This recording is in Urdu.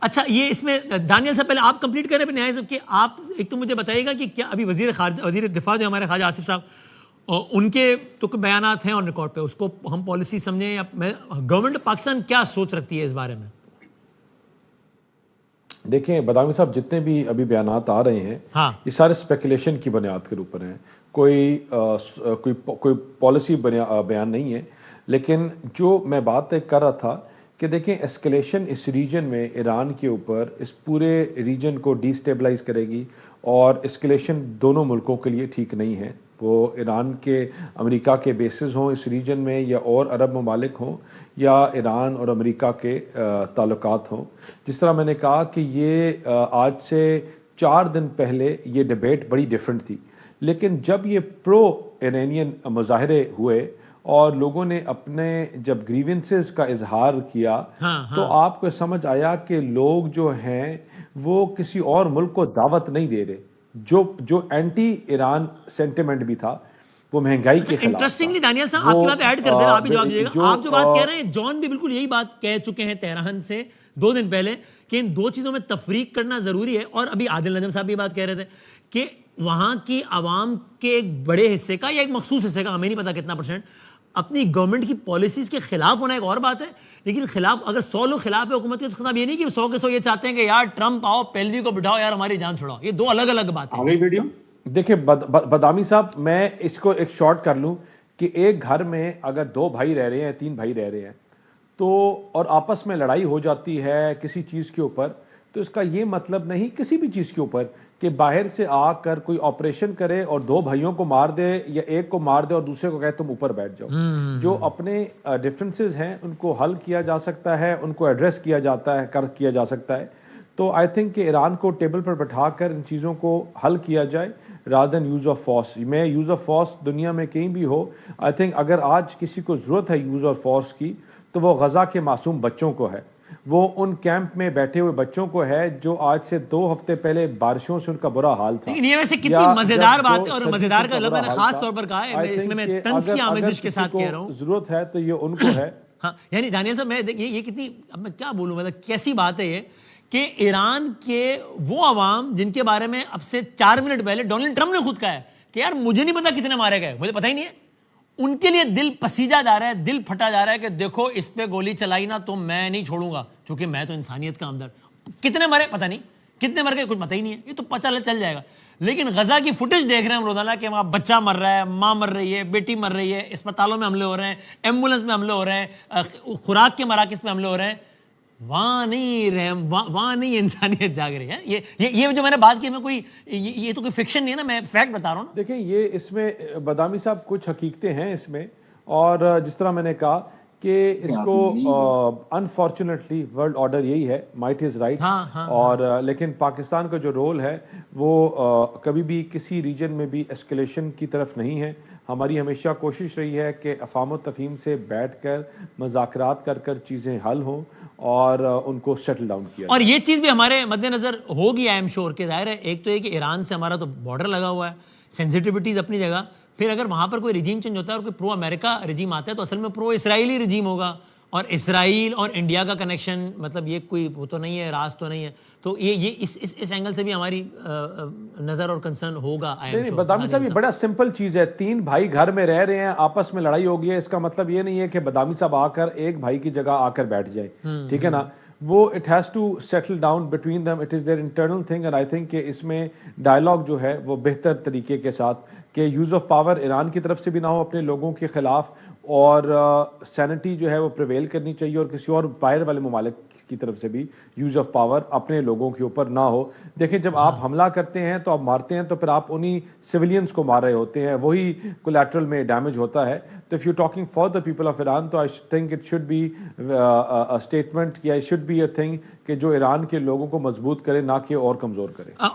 اچھا یہ اس میں دانیال صاحب پہلے آپ کمپلیٹ کریں پھر نہایت صاحب کہ آپ ایک تو مجھے بتائیے گا کہ کیا ابھی وزیر دفاع جو ہمارے خواجہ آصف صاحب ان کے تو بیانات ہیں آن ریکارڈ پہ، اس کو ہم پالیسی سمجھیں یا گورنمنٹ پاکستان کیا سوچ رکھتی ہے اس بارے میں؟ دیکھیں بدامی صاحب جتنے بھی ابھی بیانات آ رہے ہیں یہ سارے اسپیکولیشن کی بنیاد کے اوپر ہیں، کوئی پالیسی بیان نہیں ہے، لیکن جو میں بات کر رہا تھا کہ دیکھیں اسکلیشن اس ریجن میں ایران کے اوپر اس پورے ریجن کو ڈی سٹیبلائز کرے گی، اور اسکلیشن دونوں ملکوں کے لیے ٹھیک نہیں ہے، وہ ایران کے امریکہ کے بیسز ہوں اس ریجن میں یا اور عرب ممالک ہوں یا ایران اور امریکہ کے تعلقات ہوں۔ جس طرح میں نے کہا کہ یہ آج سے 4 دن پہلے یہ ڈیبیٹ بڑی ڈیفرنٹ تھی، لیکن جب یہ پرو ایرانین مظاہرے ہوئے اور لوگوں نے اپنے جب گریونسز کا اظہار کیا تو آپ کو سمجھ آیا کہ لوگ جو ہیں وہ کسی اور ملک کو دعوت نہیں دے رہے، جو اینٹی ایران سینٹیمنٹ بھی تھا وہ مہنگائی کے خلاف۔ انٹرسٹنگلی دانیال صاحب آپ کی بات ایڈ کر دیں، آپ بھی جواب دیجیے گا۔ آپ جو بات کہہ رہے ہیں جان بھی بالکل یہی بات کہہ چکے ہیں تہران سے 2 دن پہلے کہ ان 2 چیزوں میں تفریق کرنا ضروری ہے، اور ابھی عادل نجم صاحب بھی بات کہہ رہے تھے کہ وہاں کی عوام کے ایک بڑے حصے کا یا ایک مخصوص حصے کا، ہمیں نہیں پتا کتنا پرسنٹ، اپنی گورنمنٹ کی پالیسیز کے خلاف ہونا ایک اور بات ہے، لیکن خلاف اگر 100 لوگ خلاف ہے حکومت کے تو خطاب یہ نہیں کہ 100 کے 100 یہ چاہتے ہیں کہ یار ٹرمپ آؤ پہلوی کو بٹھاؤ یار ہماری جان چھڑاؤ، یہ 2 الگ الگ باتیں ہیں۔ دیکھیں بدامی صاحب میں اس کو ایک شارٹ کر لوں کہ ایک گھر میں اگر 2 بھائی رہ رہے ہیں 3 بھائی رہ رہے ہیں تو اور آپس میں لڑائی ہو جاتی ہے کسی چیز کے اوپر، تو اس کا یہ مطلب نہیں کسی بھی چیز کے اوپر کہ باہر سے آ کر کوئی آپریشن کرے اور 2 بھائیوں کو مار دے یا ایک کو مار دے اور دوسرے کو کہے تم اوپر بیٹھ جاؤ۔ جو اپنے ڈفرینسز ہیں ان کو حل کیا جا سکتا ہے، ان کو ایڈریس کیا جا سکتا ہے، تو آئی تھنک کہ ایران کو ٹیبل پر بٹھا کر ان چیزوں کو حل کیا جائے rather than use of force. میں یوز آف فورس دنیا میں کہیں بھی ہو، آئی تھنک اگر آج کسی کو ضرورت ہے یوز آف فورس کی تو وہ غزہ کے معصوم بچوں کو ہے، وہ ان کیمپ میں بیٹھے ہوئے بچوں کو ہے جو آج سے 2 ہفتے پہلے بارشوں سے ان کا برا حال تھا۔ لیکن یہ ویسے کتنی مزیدار بات ہے، اور مزیدار کا میں نے خاص طور پر کہا ہے، اس میں میں طنز کی آمیزش کے ساتھ کہہ رہا ہوں، ضرورت ہے تو یہ ان کو ہے۔ ہاں یعنی دانیال صاحب میں یہ کتنی، اب میں کیا بولوں، مطلب کیسی بات ہے یہ کہ ایران کے وہ عوام جن کے بارے میں اب سے 4 منٹ پہلے ڈونلڈ ٹرمپ نے خود کہا ہے کہ یار مجھے نہیں پتا کتنے مارے گئے، مجھے پتہ ہی نہیں ہے، ان کے لیے دل پسیجا جا رہا ہے، دل پھٹا جا رہا ہے کہ دیکھو اس پہ گولی چلائی نا تو میں نہیں چھوڑوں گا، کیونکہ میں تو انسانیت کا ہمدرد۔ کتنے مرے پتہ نہیں، کتنے مر گئے کچھ پتہ ہی نہیں ہے، یہ تو پتہ چل جائے گا۔ لیکن غزہ کی فوٹیج دیکھ رہے ہیں ہم روزانہ کہ وہاں بچہ مر رہا ہے، ماں مر رہی ہے، بیٹی مر رہی ہے، اسپتالوں میں حملے ہو رہے ہیں، ایمبولینس میں حملے ہو رہے ہیں، خوراک کے مراکز میں حملے ہو رہے ہیں، وہاں نہیں انسانیت جاگ رہی ہے۔ یہ جو میں نے بات کی میں کوئی یہ تو کوئی فکشن نہیں ہے نا، میں فیکٹ بتا رہا ہوں نا۔ دیکھیں یہ اس میں بدامی صاحب کچھ حقیقتیں ہیں اس میں، اور جس طرح میں نے کہا کہ اس کو انفارچونیٹلی ورلڈ آرڈر یہی ہے، مائٹ از رائٹ، اور لیکن پاکستان کا جو رول ہے وہ کبھی بھی کسی ریجن میں بھی اسکلیشن کی طرف نہیں ہے۔ ہماری ہمیشہ کوشش رہی ہے کہ افہام و تفہیم سے بیٹھ کر مذاکرات کر چیزیں حل ہوں اور ان کو سیٹل ڈاؤن کیا اور یہ چیز بھی ہمارے مد نظر ہوگی آئی ایم شور کہ ظاہر ہے ایک تو یہ کہ ایران سے ہمارا تو بارڈر لگا ہوا ہے، سینسٹیوٹیز اپنی جگہ، پھر اگر وہاں پر کوئی رجیم چینج ہوتا ہے اور کوئی پرو امریکہ رجیم آتا ہے تو اصل میں پرو اسرائیلی رجیم ہوگا، اور اسرائیل اور انڈیا کا کنیکشن مطلب یہ کوئی وہ تو نہیں ہے، راز تو نہیں ہے، تو یہ اس اینگل سے بھی ہماری نظر اور کنسرن ہوگا۔ بدامی صاحب یہ بڑا سمپل چیز ہے، 3 بھائی گھر میں رہ رہے ہیں، آپس میں لڑائی ہو گئی ہے، اس کا مطلب یہ نہیں ہے کہ بدامی صاحب آ کر ایک بھائی کی جگہ آ کر بیٹھ جائے، ٹھیک ہے نا، وہ it has to settle down between them, it is their internal thing, and I think کہ اس میں ڈائلاگ جو ہے وہ بہتر طریقے کے ساتھ کہ یوز آف پاور ایران کی طرف سے بھی نہ ہو اپنے لوگوں کے خلاف، اور سینٹی جو ہے وہ پریویل کرنی چاہیے، اور کسی اور باہر والے ممالک کی طرف سے بھی یوز آف پاور اپنے لوگوں کے اوپر نہ ہو۔ دیکھیں جب آپ حملہ کرتے ہیں تو آپ مارتے ہیں تو پھر آپ انہی سویلینز کو مار رہے ہوتے ہیں، وہی کولیٹرل میں ڈیمیج ہوتا ہے۔ تو if you're talking for the people of Iran تو I think it should be a statement یا it should be a thing کہ جو ایران کے لوگوں کو مضبوط کرے نہ کہ اور کمزور کرے۔